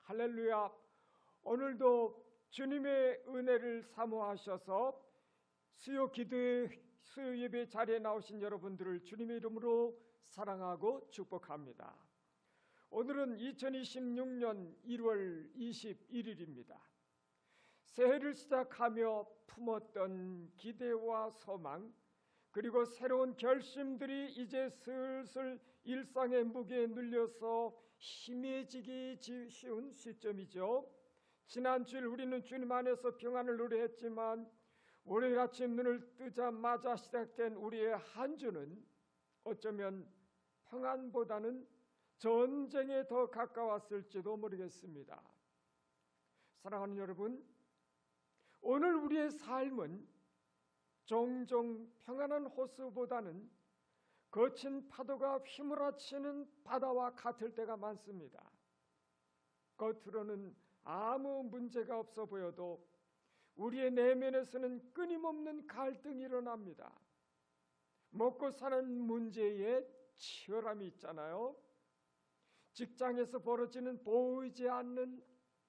할렐루야. 오늘도 주님의 은혜를 사모하셔서 수요 예배 자리에 나오신 여러분들을 주님의 이름으로 사랑하고 축복합니다. 오늘은 2026년 1월 21일입니다. 새해를 시작하며 품었던 기대와 소망, 그리고 새로운 결심들이 이제 슬슬 일상의 무게에 눌려서 희미해지기 쉬운 시점이죠. 지난 주일 우리는 주님 안에서 평안을 노래했지만 월요일 아침 눈을 뜨자마자 시작된 우리의 한 주는 어쩌면 평안보다는 전쟁에 더 가까웠을지도 모르겠습니다. 사랑하는 여러분, 오늘 우리의 삶은 종종 평안한 호수보다는 거친 파도가 휘몰아치는 바다와 같을 때가 많습니다. 겉으로는 아무 문제가 없어 보여도 우리의 내면에서는 끊임없는 갈등이 일어납니다. 먹고 사는 문제에 치열함이 있잖아요. 직장에서 벌어지는 보이지 않는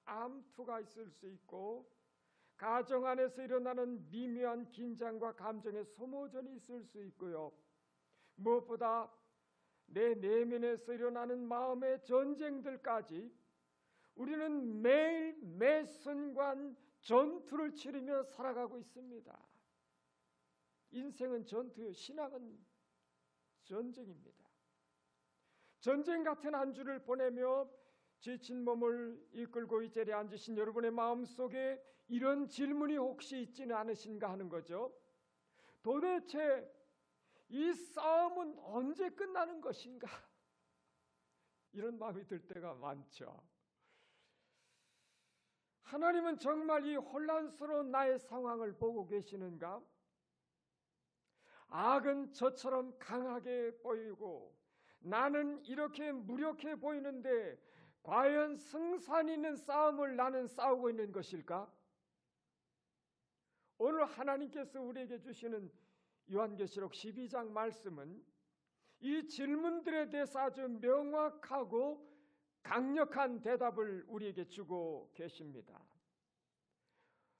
암투가 있을 수 있고, 가정 안에서 일어나는 미묘한 긴장과 감정의 소모전이 있을 수 있고요. 무엇보다 내 내면에서 일어나는 마음의 전쟁들까지 우리는 매일 매 순간 전투를 치르며 살아가고 있습니다. 인생은 전투요, 신앙은 전쟁입니다. 전쟁 같은 한 주를 보내며 지친 몸을 이끌고 이 자리에 앉으신 여러분의 마음속에 이런 질문이 혹시 있지는 않으신가 하는 거죠. 도대체 이 싸움은 언제 끝나는 것인가? 이런 마음이 들 때가 많죠. 하나님은 정말 이 혼란스러운 나의 상황을 보고 계시는가? 악은 저처럼 강하게 보이고 나는 이렇게 무력해 보이는데 과연 승산 있는 싸움을 나는 싸우고 있는 것일까? 오늘 하나님께서 우리에게 주시는 요한계시록 12장 말씀은 이 질문들에 대해서 아주 명확하고 강력한 대답을 우리에게 주고 계십니다.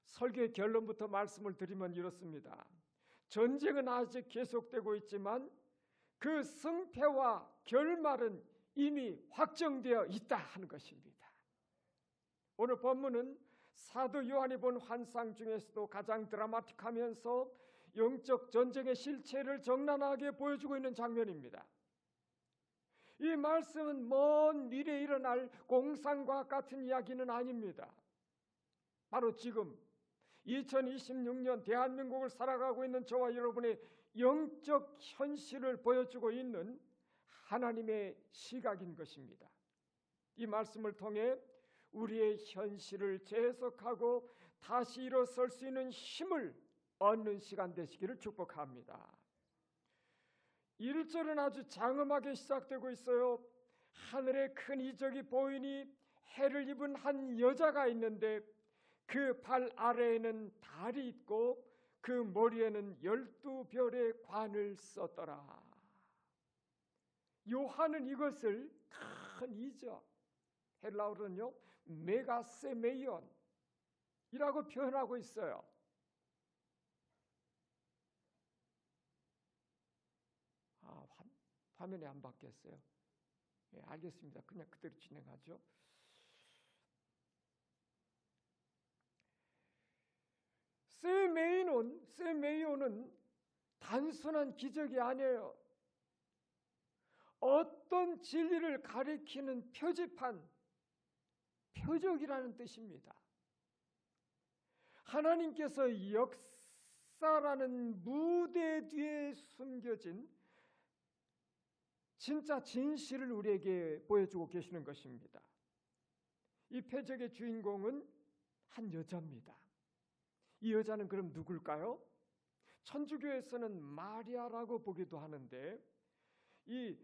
설교의 결론부터 말씀을 드리면 이렇습니다. 전쟁은 아직 계속되고 있지만 그 승패와 결말은 이미 확정되어 있다 하는 것입니다. 오늘 본문은 사도 요한이 본 환상 중에서도 가장 드라마틱하면서 영적 전쟁의 실체를 적나라하게 보여주고 있는 장면입니다. 이 말씀은 먼 미래에 일어날 공상과학 같은 이야기는 아닙니다. 바로 지금 2026년 대한민국을 살아가고 있는 저와 여러분의 영적 현실을 보여주고 있는 하나님의 시각인 것입니다. 이 말씀을 통해 우리의 현실을 재해석하고 다시 일어설 수 있는 힘을 얻는 시간 되시기를 축복합니다. 1절은 아주 장엄하게 시작되고 있어요. 하늘에 큰 이적이 보이니 해를 입은 한 여자가 있는데 그 발 아래에는 달이 있고 그 머리에는 12별의 관을 썼더라. 요한은 이것을 큰 이적, 헬라어로는요 메가세메이온이라고 표현하고 있어요. 화면이 안 바뀌었어요. 예, 알겠습니다. 그냥 그대로 진행하죠. 세메이온은 단순한 기적이 아니에요. 어떤 진리를 가리키는 표지판, 표적이라는 뜻입니다. 하나님께서 역사라는 무대 뒤에 숨겨진 진짜 진실을 우리에게 보여주고 계시는 것입니다. 이 표적의 주인공은 한 여자입니다. 이 여자는 그럼 누굴까요? 천주교에서는 마리아라고 보기도 하는데 이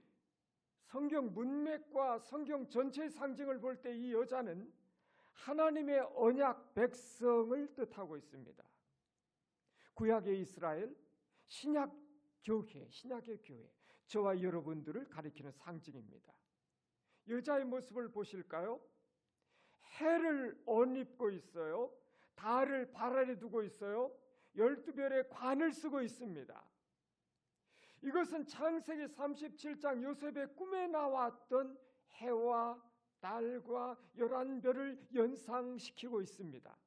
성경 문맥과 성경 전체의 상징을 볼 때 이 여자는 하나님의 언약 백성을 뜻하고 있습니다. 구약의 이스라엘, 신약의 교회, 저와 여러분들을 가리키는 상징입니다. 여자의 모습을 보실까요? 해를 옷 입고 있어요. 달을 발 아래 두고 있어요. 12별의 관을 쓰고 있습니다. 이것은 창세기 37장 요셉의 꿈에 나왔던 해와 달과 11별을 연상시키고 있습니다.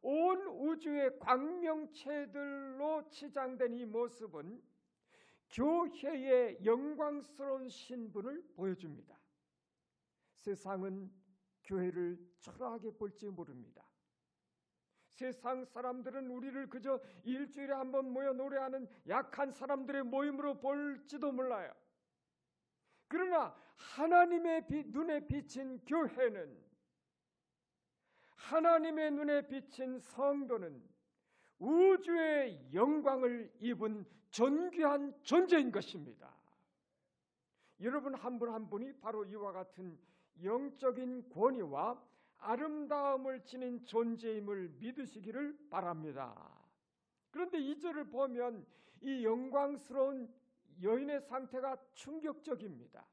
온 우주의 광명체들로 치장된 이 모습은 교회의 영광스러운 신분을 보여줍니다. 세상은 교회를 초라하게 볼지 모릅니다. 세상 사람들은 우리를 그저 일주일에 한 번 모여 노래하는 약한 사람들의 모임으로 볼지도 몰라요. 그러나 하나님의 눈에 비친 교회는, 하나님의 눈에 비친 성도는 우주의 영광을 입은 존귀한 존재인 것입니다. 여러분 한 분 한 분이 바로 이와 같은 영적인 권위와 아름다움을 지닌 존재임을 믿으시기를 바랍니다. 그런데 2절을 보면 이 영광스러운 여인의 상태가 충격적입니다.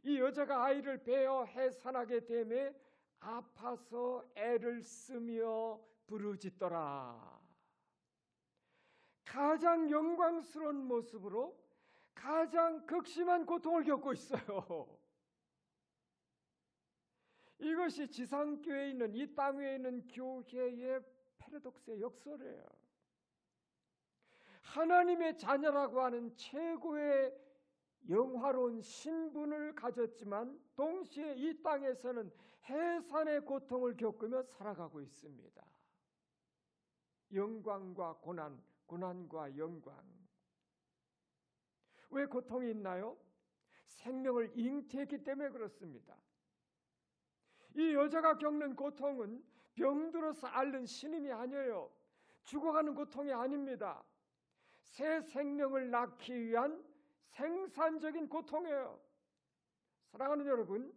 이 여자가 아이를 베어 해산하게 되매 아파서 애를 쓰며 부르짖더라. 가장 영광스러운 모습으로 가장 극심한 고통을 겪고 있어요. 이것이 지상교회에 있는, 이 땅 위에 있는 교회의 패러독스의 역설이에요. 하나님의 자녀라고 하는 최고의 영화로운 신분을 가졌지만 동시에 이 땅에서는 해산의 고통을 겪으며 살아가고 있습니다. 영광과 고난, 고난과 영광. 왜 고통이 있나요? 생명을 잉태했기 때문에 그렇습니다. 이 여자가 겪는 고통은 병들어서 앓는 신임이 아니에요. 죽어가는 고통이 아닙니다. 새 생명을 낳기 위한 생산적인 고통이에요. 사랑하는 여러분,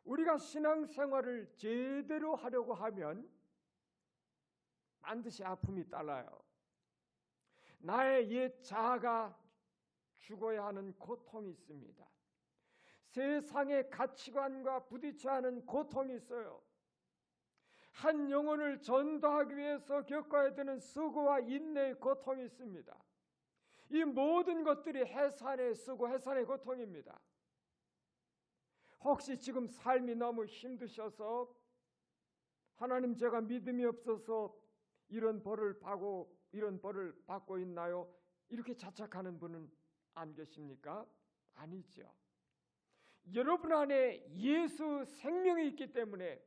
우리가 신앙생활을 제대로 하려고 하면 반드시 아픔이 따라요. 나의 옛 자아가 죽어야 하는 고통이 있습니다. 세상의 가치관과 부딪혀야 하는 고통이 있어요. 한 영혼을 전도하기 위해서 겪어야 되는 수고와 인내의 고통이 있습니다. 이 모든 것들이 해산의 수고, 해산의 고통입니다. 혹시 지금 삶이 너무 힘드셔서 하나님, 제가 믿음이 없어서 이런 벌을 받고 있나요? 이렇게 자책하는 분은 안 계십니까? 아니죠. 여러분 안에 예수 생명이 있기 때문에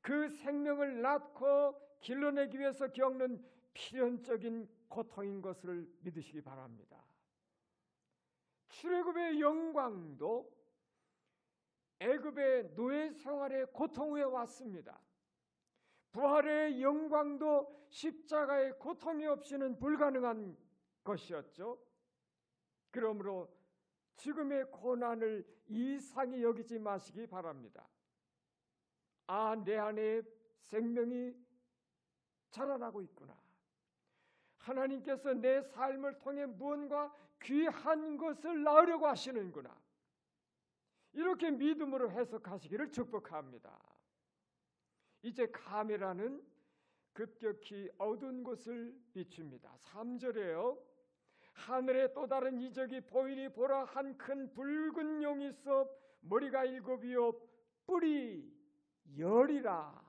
그 생명을 낳고 길러내기 위해서 겪는 필연적인 고통인 것을 믿으시기 바랍니다. 출애굽의 영광도 애굽의 노예 생활의 고통 후에 왔습니다. 부활의 영광도 십자가의 고통이 없이는 불가능한 것이었죠. 그러므로 지금의 고난을 이상히 여기지 마시기 바랍니다. 아, 내 안에 생명이 자라나고 있구나. 하나님께서 내 삶을 통해 무언가 귀한 것을 낳으려고 하시는구나. 이렇게 믿음으로 해석하시기를 축복합니다. 이제 카메라는 급격히 어두운 곳을 비춥니다. 3절에요. 하늘에 또 다른 이적이 보이니 보라, 한 큰 붉은 용이 있어 머리가 7이요 뿔이 10이라.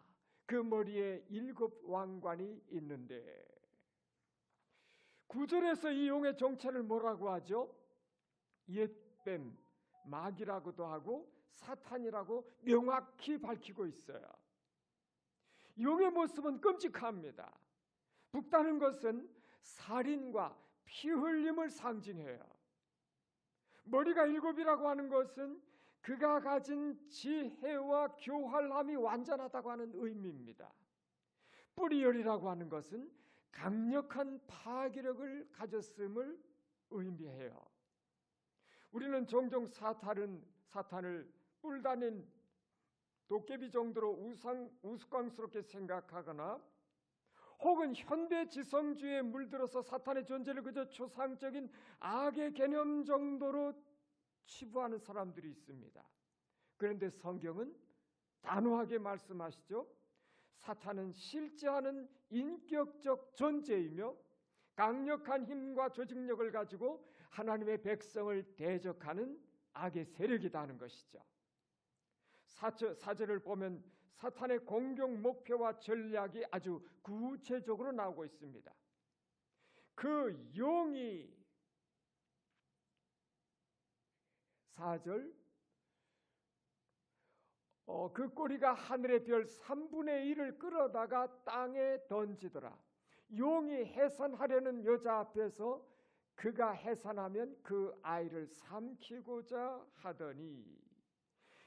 그 머리에 7 왕관이 있는데, 9절에서 이 용의 정체를 뭐라고 하죠? 옛뱀, 마귀라고도 하고 사탄이라고 명확히 밝히고 있어요. 용의 모습은 끔찍합니다. 북다는 것은 살인과 피 흘림을 상징해요. 머리가 7이라고 하는 것은 그가 가진 지혜와 교활함이 완전하다고 하는 의미입니다. 뿔이 10이라고 하는 것은 강력한 파괴력을 가졌음을 의미해요. 우리는 종종 사탄을 뿔 달린 도깨비 정도로 우스꽝스럽게 생각하거나 혹은 현대 지성주의에 물들어서 사탄의 존재를 그저 초상적인 악의 개념 정도로 치부하는 사람들이 있습니다. 그런데 성경은 단호하게 말씀하시죠. 사탄은 실제하는 인격적 존재이며 강력한 힘과 조직력을 가지고 하나님의 백성을 대적하는 악의 세력이라는 것이죠. 4절을 보면 사탄의 공격 목표와 전략이 아주 구체적으로 나오고 있습니다. 그 용이 4절 그 꼬리가 하늘의 별 3분의 1을 끌어다가 땅에 던지더라. 용이 해산하려는 여자 앞에서 그가 해산하면 그 아이를 삼키고자 하더니,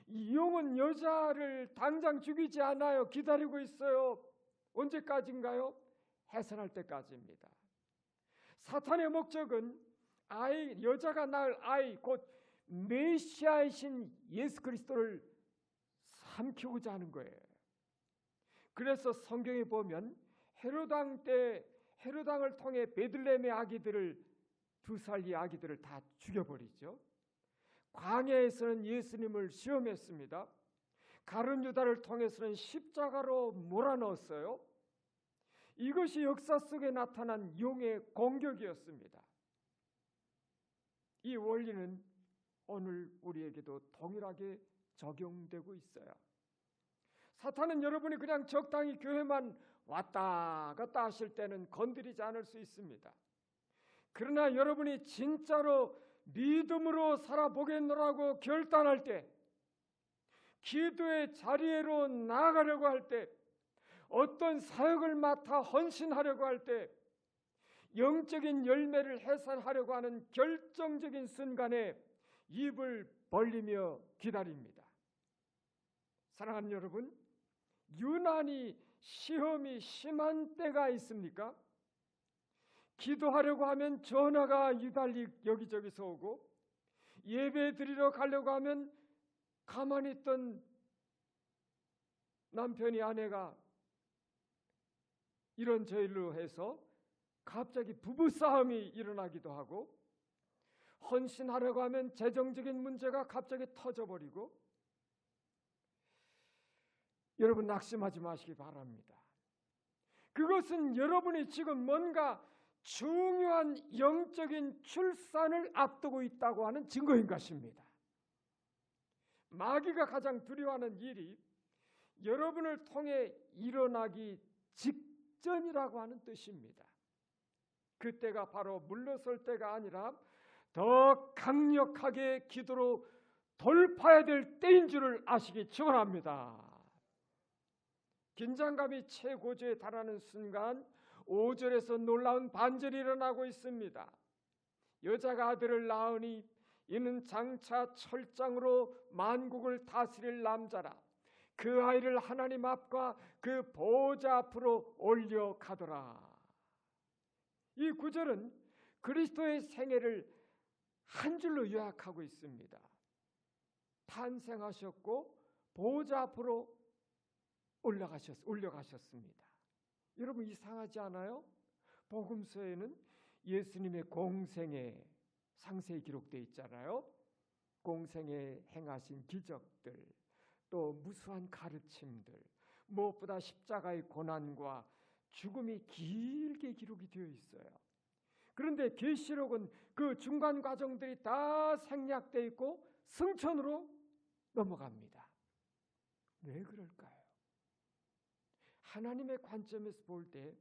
이 용은 여자를 당장 죽이지 않아요. 기다리고 있어요. 언제까지인가요? 해산할 때까지입니다. 사탄의 목적은 여자가 낳을 아이, 곧 메시아이신 예수 그리스도를 삼키고자 하는 거예요. 그래서 성경에 보면 헤로당을 통해 베들레헴의 아기들을 2살 아기들을 다 죽여버리죠. 광야에서는 예수님을 시험했습니다. 가룟 유다를 통해서는 십자가로 몰아넣었어요. 이것이 역사 속에 나타난 용의 공격이었습니다. 이 원리는 오늘 우리에게도 동일하게 적용되고 있어요. 사탄은 여러분이 그냥 적당히 교회만 왔다 갔다 하실 때는 건드리지 않을 수 있습니다. 그러나 여러분이 진짜로 믿음으로 살아보겠노라고 결단할 때, 기도의 자리로 나아가려고 할 때, 어떤 사역을 맡아 헌신하려고 할 때, 영적인 열매를 해산하려고 하는 결정적인 순간에 입을 벌리며 기다립니다. 사랑하는 여러분, 유난히 시험이 심한 때가 있습니까? 기도하려고 하면 전화가 유달리 여기저기서 오고, 예배 드리러 가려고 하면 가만히 있던 남편이 아내가 이런 저일로 해서 갑자기 부부싸움이 일어나기도 하고, 헌신하려고 하면 재정적인 문제가 갑자기 터져버리고, 여러분 낙심하지 마시기 바랍니다. 그것은 여러분이 지금 뭔가 중요한 영적인 출산을 앞두고 있다고 하는 증거인 것입니다. 마귀가 가장 두려워하는 일이 여러분을 통해 일어나기 직전이라고 하는 뜻입니다. 그때가 바로 물러설 때가 아니라 더 강력하게 기도로 돌파해야 될 때인 줄을 아시기 축원합니다. 긴장감이 최고조에 달하는 순간 5절에서 놀라운 반절이 일어나고 있습니다. 여자가 아들을 낳으니 이는 장차 철장으로 만국을 다스릴 남자라. 그 아이를 하나님 앞과 그 보좌 앞으로 올려가더라. 이 구절은 그리스도의 생애를 한 줄로 요약하고 있습니다. 탄생하셨고 보좌 앞으로 올려가셨습니다. 여러분 이상하지 않아요? 복음서에는 예수님의 공생에 상세히 기록되어 있잖아요. 공생에 행하신 기적들, 또 무수한 가르침들, 무엇보다 십자가의 고난과 죽음이 길게 기록이 되어 있어요. 그런데 계시록은 그 중간 과정들이 다 생략되어 있고 승천으로 넘어갑니다. 왜 그럴까요? 하나님의 관점에서 볼 때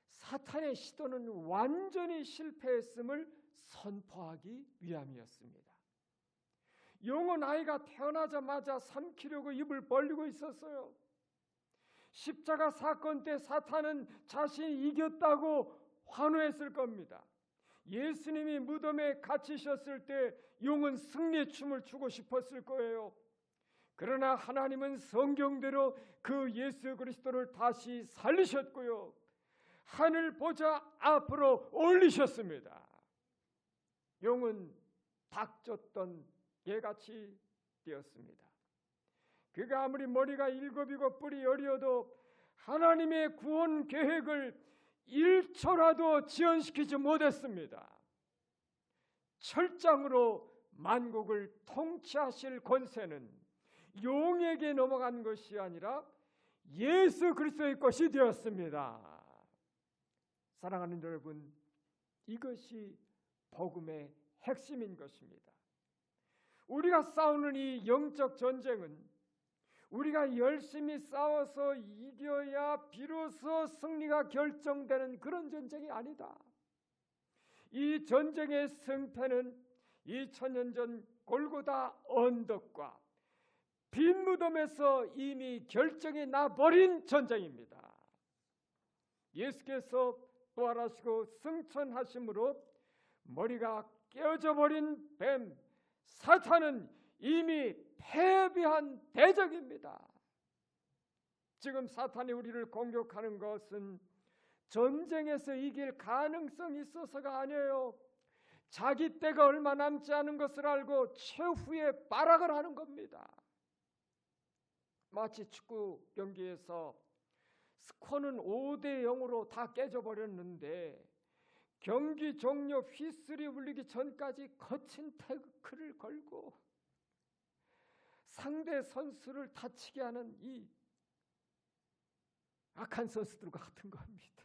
사탄의 시도는 완전히 실패했음을 선포하기 위함이었습니다. 용은 아이가 태어나자마자 삼키려고 입을 벌리고 있었어요. 십자가 사건 때 사탄은 자신이 이겼다고 환호했을 겁니다. 예수님이 무덤에 갇히셨을 때 용은 승리의 춤을 추고 싶었을 거예요. 그러나 하나님은 성경대로 그 예수 그리스도를 다시 살리셨고요, 하늘 보좌 앞으로 올리셨습니다. 용은 닥쳤던 개같이 되었습니다. 그가 아무리 머리가 7이고 뿔이 10이어도 하나님의 구원 계획을 1초라도 지연시키지 못했습니다. 철장으로 만국을 통치하실 권세는 용에게 넘어간 것이 아니라 예수 그리스도의 것이 되었습니다. 사랑하는 여러분, 이것이 복음의 핵심인 것입니다. 우리가 싸우는 이 영적 전쟁은 우리가 열심히 싸워서 이겨야 비로소 승리가 결정되는 그런 전쟁이 아니다. 이 전쟁의 승패는 2000년 전 골고다 언덕과 빈 무덤에서 이미 결정이 나버린 전쟁입니다. 예수께서 부활하시고 승천하심으로 머리가 깨어져 버린 뱀 사탄은 이미 패배한 대적입니다. 지금 사탄이 우리를 공격하는 것은 전쟁에서 이길 가능성이 있어서가 아니에요. 자기 때가 얼마 남지 않은 것을 알고 최후의 발악을 하는 겁니다. 마치 축구 경기에서 스코어는 5대0으로 다 깨져버렸는데 경기 종료 휘슬이 울리기 전까지 거친 태클을 걸고 상대 선수를 다치게 하는 이 악한 선수들과 같은 겁니다.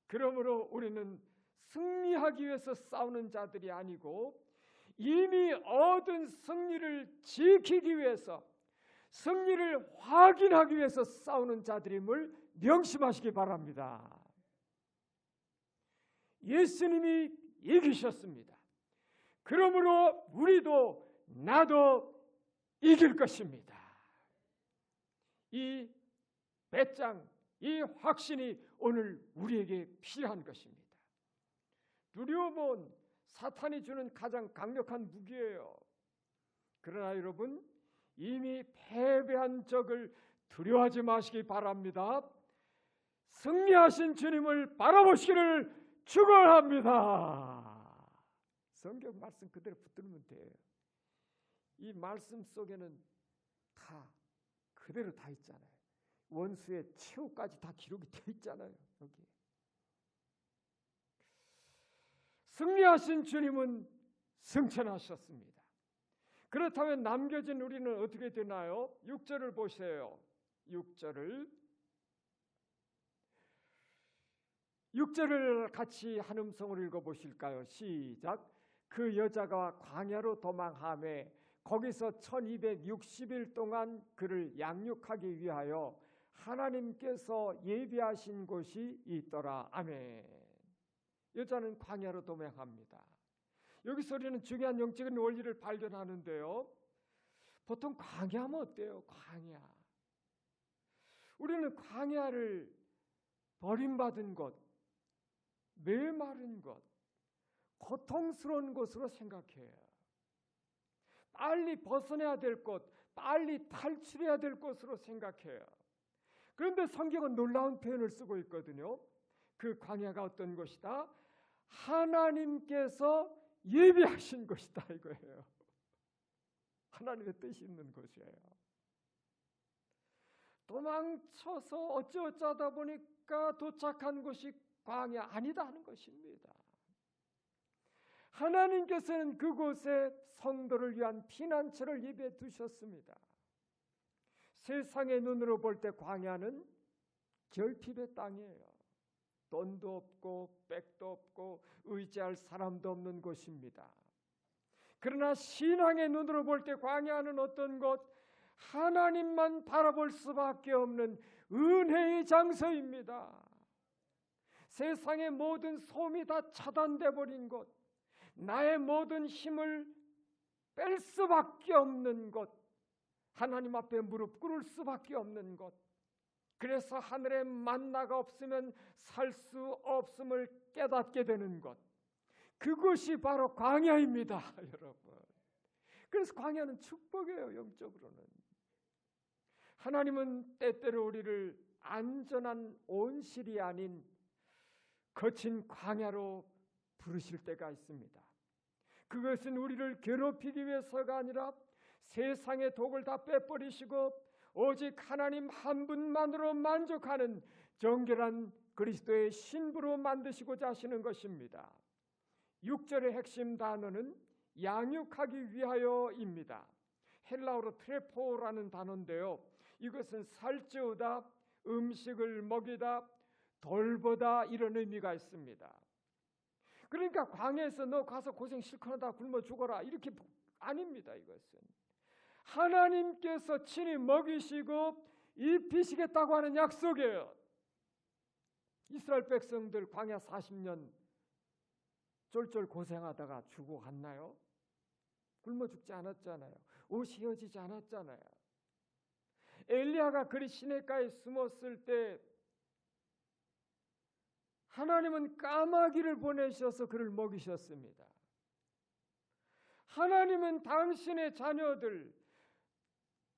그러므로 우리는 승리하기 위해서 싸우는 자들이 아니고 이미 얻은 승리를 지키기 위해서, 승리를 확인하기 위해서 싸우는 자들임을 명심하시기 바랍니다. 예수님이 이기셨습니다. 그러므로 우리도 나도 이길 것입니다. 이 배짱, 이 확신이 오늘 우리에게 필요한 것입니다. 두려움은 사탄이 주는 가장 강력한 무기예요. 그러나 여러분, 이미 패배한 적을 두려워하지 마시기 바랍니다. 승리하신 주님을 바라보시기를 축원합니다. 성경 말씀 그대로 붙들면 돼요. 이 말씀 속에는 다 그대로 다 있잖아요. 원수의 최후까지 다 기록이 되어 있잖아요. 여기 승리하신 주님은 승천하셨습니다. 그렇다면 남겨진 우리는 어떻게 되나요? 6절을 보세요. 6절을 같이 한 음성으로 읽어보실까요? 시작. 그 여자가 광야로 도망하매 거기서 1260일 동안 그를 양육하기 위하여 하나님께서 예비하신 곳이 있더라. 아멘. 여자는 광야로 도망합니다. 여기서 우리는 중요한 영적인 원리를 발견하는데요. 보통 광야하면 어때요? 광야. 우리는 광야를 버림받은 곳, 메마른 곳, 고통스러운 곳으로 생각해요. 빨리 벗어나야 될 곳, 빨리 탈출해야 될 곳으로 생각해요. 그런데 성경은 놀라운 표현을 쓰고 있거든요. 그 광야가 어떤 곳이다? 하나님께서 예비하신 곳이다 이거예요. 하나님의 뜻이 있는 곳이에요. 도망쳐서 어쩌다 보니까 도착한 곳이 광야 아니다 하는 것입니다. 하나님께서는 그곳에 성도를 위한 피난처를 예비해 두셨습니다. 세상의 눈으로 볼 때 광야는 결핍의 땅이에요. 돈도 없고 백도 없고 의지할 사람도 없는 곳입니다. 그러나 신앙의 눈으로 볼 때 광야는 어떤 곳? 하나님만 바라볼 수밖에 없는 은혜의 장소입니다. 세상의 모든 소음이 다 차단돼 버린 곳, 나의 모든 힘을 뺄 수밖에 없는 곳, 하나님 앞에 무릎 꿇을 수밖에 없는 곳, 그래서 하늘에 만나가 없으면 살 수 없음을 깨닫게 되는 것, 그것이 바로 광야입니다. 여러분, 그래서 광야는 축복이에요. 영적으로는 하나님은 때때로 우리를 안전한 온실이 아닌 거친 광야로 부르실 때가 있습니다. 그것은 우리를 괴롭히기 위해서가 아니라 세상의 독을 다 빼버리시고 오직 하나님 한 분만으로 만족하는 정결한 그리스도의 신부로 만드시고자 하시는 것입니다. 6절의 핵심 단어는 양육하기 위하여입니다. 헬라어로 트레포라는 단어인데요. 이것은 살찌우다, 음식을 먹이다, 돌보다 이런 의미가 있습니다. 그러니까 광야에서 너 가서 고생 실컷 하다 굶어 죽어라 이렇게 아닙니다. 이것은 하나님께서 친히 먹이시고 입히시겠다고 하는 약속이에요. 이스라엘 백성들 광야 40년 쫄쫄 고생하다가 죽어갔나요? 굶어 죽지 않았잖아요. 옷이 헤어지지 않았잖아요. 엘리야가 그리 시냇가에 숨었을 때 하나님은 까마귀를 보내셔서 그를 먹이셨습니다. 하나님은 당신의 자녀들,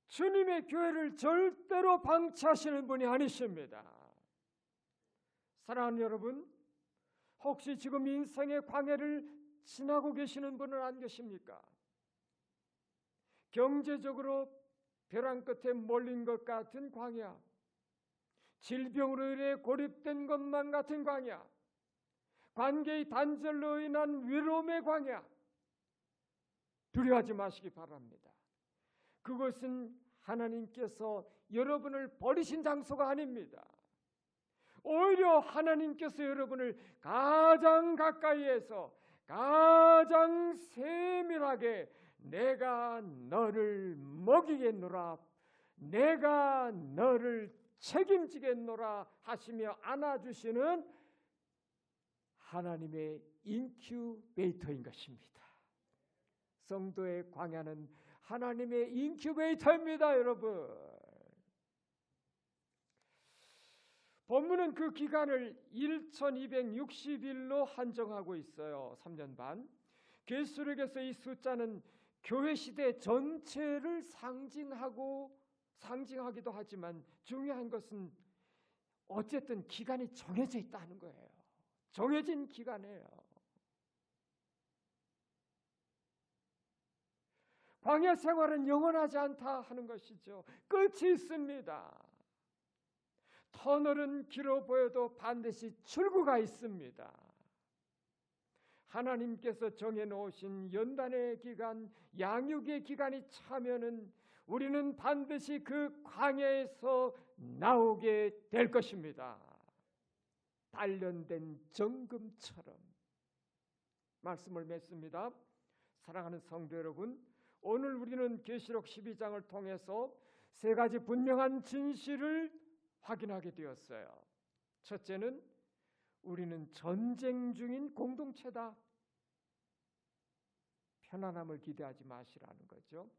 주님의 교회를 절대로 방치하시는 분이 아니십니다. 사랑하는 여러분, 혹시 지금 인생의 광야를 지나고 계시는 분은 안 계십니까? 경제적으로 벼랑 끝에 몰린 것 같은 광야, 질병으로 인해 고립된 것만 같은 광야, 관계의 단절로 인한 외로움의 광야, 두려워하지 마시기 바랍니다. 그것은 하나님께서 여러분을 버리신 장소가 아닙니다. 오히려 하나님께서 여러분을 가장 가까이에서 가장 세밀하게 내가 너를 먹이겠노라, 내가 너를 책임지겠노라 하시며 안아주시는 하나님의 인큐베이터인 것입니다. 성도의 광야는 하나님의 인큐베이터입니다, 여러분. 본문은 그 기간을 1260일로 한정하고 있어요. 3년 반. 계시록에서 이 숫자는 교회 시대 전체를 상징하기도 하지만 중요한 것은 어쨌든 기간이 정해져 있다는 거예요. 정해진 기간이에요. 광야 생활은 영원하지 않다 하는 것이죠. 끝이 있습니다. 터널은 길어 보여도 반드시 출구가 있습니다. 하나님께서 정해놓으신 연단의 기간, 양육의 기간이 차면은 우리는 반드시 그 광야에서 나오게 될 것입니다. 단련된 정금처럼. 말씀을 맺습니다. 사랑하는 성도 여러분, 오늘 우리는 계시록 12장을 통해서 세 가지 분명한 진실을 확인하게 되었어요. 첫째는 우리는 전쟁 중인 공동체다. 편안함을 기대하지 마시라는 거죠.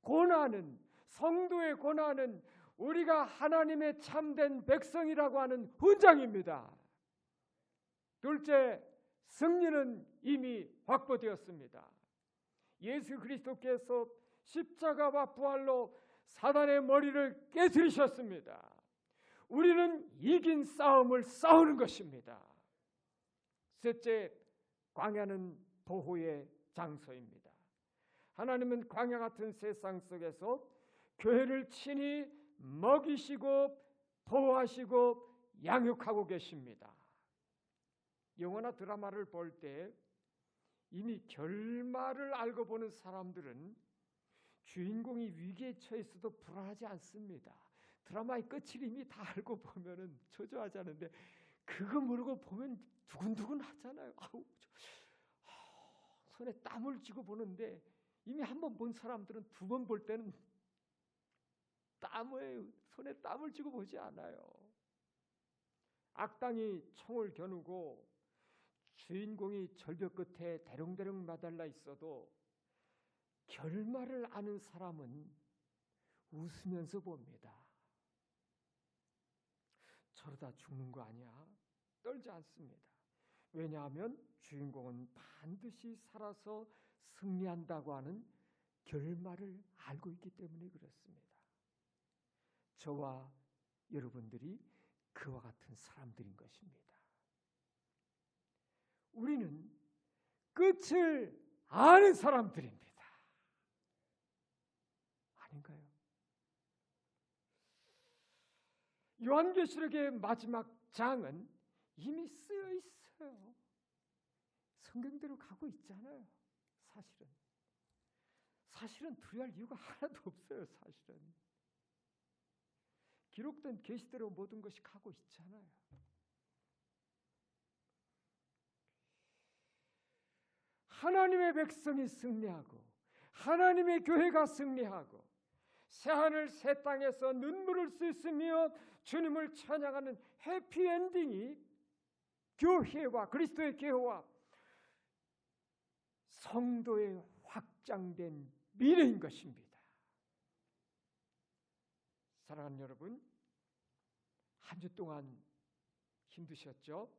고난은, 성도의 고난은 우리가 하나님의 참된 백성이라고 하는 훈장입니다. 둘째, 승리는 이미 확보되었습니다. 예수 그리스도께서 십자가와 부활로 사단의 머리를 깨뜨리셨습니다. 우리는 이긴 싸움을 싸우는 것입니다. 셋째, 광야는 보호의 장소입니다. 하나님은 광야 같은 세상 속에서 교회를 친히 먹이시고 보호하시고 양육하고 계십니다. 영화나 드라마를 볼 때 이미 결말을 알고 보는 사람들은 주인공이 위기에 처했어도 불안하지 않습니다. 드라마의 끝을 이미 다 알고 보면은 초조하지 않은데 그거 모르고 보면 두근두근 하잖아요. 손에 땀을 쥐고 보는데 이미 한 번 본 사람들은 두 번 볼 때는 손에 땀을 쥐고 보지 않아요. 악당이 총을 겨누고 주인공이 절벽 끝에 대롱대롱 매달려 있어도 결말을 아는 사람은 웃으면서 봅니다. 저러다 죽는 거 아니야? 떨지 않습니다. 왜냐하면 주인공은 반드시 살아서 승리한다고 하는 결말을 알고 있기 때문에 그렇습니다. 저와 여러분들이 그와 같은 사람들인 것입니다. 우리는 끝을 아는 사람들입니다. 아닌가요? 요한계시록의 마지막 장은 이미 쓰여 있어요. 성경대로 가고 있잖아요. 사실은 두려워할 이유가 하나도 없어요. 사실은 기록된 계시대로 모든 것이 가고 있잖아요. 하나님의 백성이 승리하고 하나님의 교회가 승리하고 새하늘 새 땅에서 눈물을 수 있으며 주님을 찬양하는 해피엔딩이 교회와 그리스도의 교회와 성도의 확장된 미래인 것입니다. 사랑하는 여러분, 한 주 동안 힘드셨죠?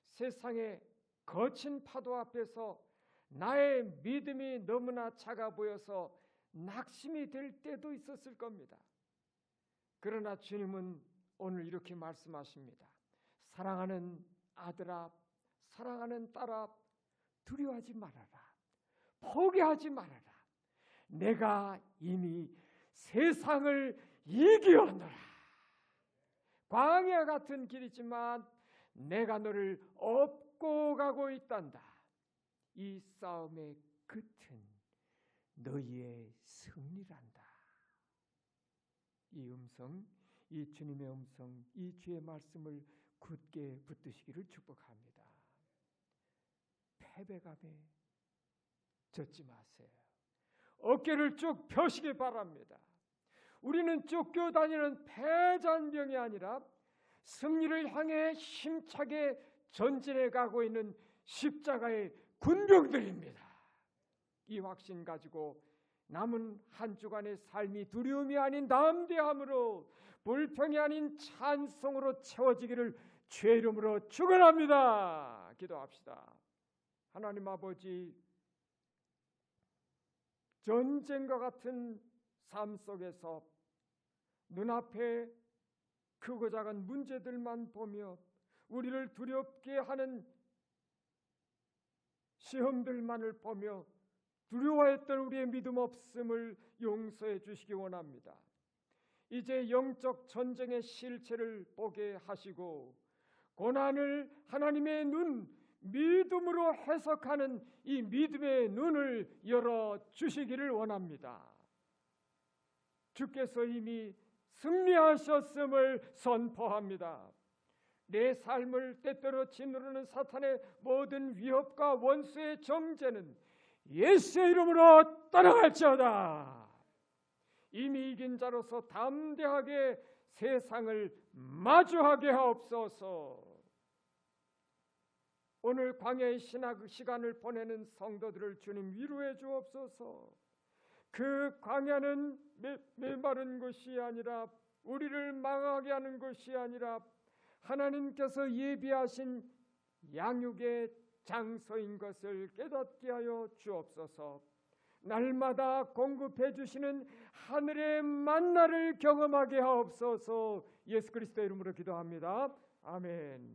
세상의 거친 파도 앞에서 나의 믿음이 너무나 작아 보여서 낙심이 될 때도 있었을 겁니다. 그러나 주님은 오늘 이렇게 말씀하십니다. 사랑하는 아들아, 사랑하는 딸아, 두려워하지 말아라. 포기하지 말아라. 내가 이미 세상을 이기었노라. 광야 같은 길이지만 내가 너를 업고 가고 있단다. 이 싸움의 끝은 너희의 승리란다. 이 음성, 이 주님의 음성, 이 주의 말씀을 굳게 붙드시기를 축복합니다. 패배감에 젖지 마세요. 어깨를 쭉 펴시기 바랍니다. 우리는 쫓겨다니는 패잔병이 아니라 승리를 향해 힘차게 전진해 가고 있는 십자가의 군병들입니다. 이 확신 가지고 남은 한 주간의 삶이 두려움이 아닌 담대함으로, 불평이 아닌 찬송으로 채워지기를 주의 이름으로 축원합니다. 기도합시다. 하나님 아버지, 전쟁과 같은 삶 속에서 눈앞에 크고 작은 문제들만 보며 우리를 두렵게 하는 시험들만을 보며 두려워했던 우리의 믿음 없음을 용서해 주시기 원합니다. 이제 영적 전쟁의 실체를 보게 하시고 고난을 하나님의 눈, 믿음으로 해석하는 이 믿음의 눈을 열어 주시기를 원합니다. 주께서 이미 승리하셨음을 선포합니다. 내 삶을 때때로 짓누르는 사탄의 모든 위협과 원수의 정죄는 예수의 이름으로 떠나갈지어다. 이미 이긴 자로서 담대하게 세상을 마주하게 하옵소서. 오늘 광야의 신학 시간을 보내는 성도들을 주님 위로해 주옵소서. 그 광야는 메마른 것이 아니라, 우리를 망하게 하는 것이 아니라 하나님께서 예비하신 양육의 장소인 것을 깨닫게 하여 주옵소서. 날마다 공급해 주시는 하늘의 만나를 경험하게 하옵소서. 예수 그리스도의 이름으로 기도합니다. 아멘.